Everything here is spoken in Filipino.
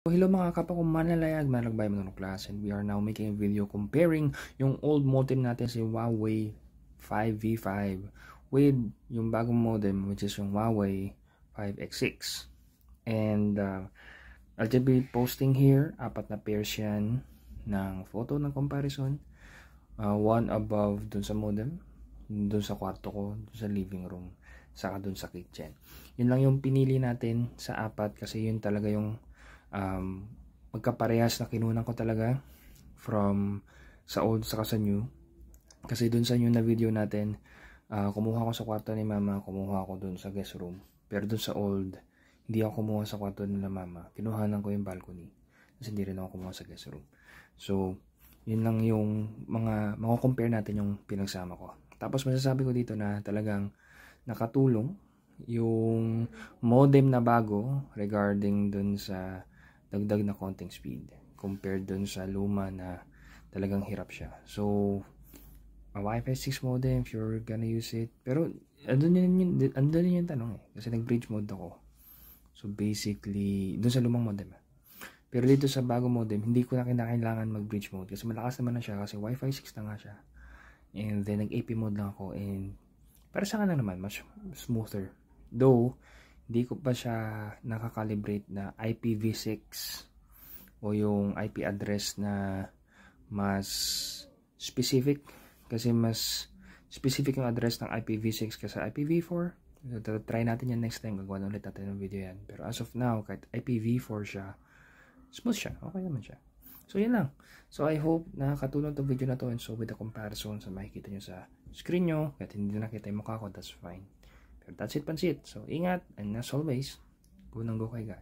So, hello mga kapwa kong manalayag, manalagbay mga class, and we are now making a video comparing yung old modem natin si Huawei 5V5 with yung bagong modem which is yung Huawei 5X6. And I'll just be posting here, 4 na pairs yan ng photo ng comparison. One above dun sa modem, dun sa kwarto ko, dun sa living room, saka dun sa kitchen. Yun lang yung pinili natin sa 4 kasi yun talaga yung magkaparehas na kinunan ko talaga from sa old saka sa new. Kasi dun sa new na video natin, kumuha ko sa kwarto ni mama, kumuha ko dun sa guest room. Pero dun sa old, hindi ako kumuha sa kwarto nila mama, kinuhanan ko yung balcony kasi hindi rin ako kumuha sa guest room. So yun lang yung mga compare natin yung pinagsama ko. Tapos masasabi ko dito na talagang nakatulong yung modem na bago regarding dun sa dagdag na konting speed compared dun sa luma na talagang hirap siya. So a Wi-Fi 6 modem if you're gonna use it, pero andun yung tanong kasi nag-bridge mode ako. So basically dun sa lumang modem. Pero dito sa bagong modem, hindi ko na kinakailangan mag-bridge mode kasi malakas naman na siya kasi Wi-Fi 6 na nga siya. And then nag-AP mode lang ako, and para sa akin naman mas smoother. Though hindi ko pa siya nakakalibrate na IPv6 o yung IP address na mas specific, kasi mas specific yung address ng IPv6 kasi IPv4. So, try natin yan next time, gagawa ulit natin ng video yan. Pero as of now, kahit IPv4 siya, smooth siya, okay naman siya. So yan lang. So I hope nakakatulong itong video na to, and so with the comparison sa makikita nyo sa screen nyo, kahit hindi nakita yung mukha ko, that's fine. Pero that's it, pansit. So ingat, and as always, go nang go kay God.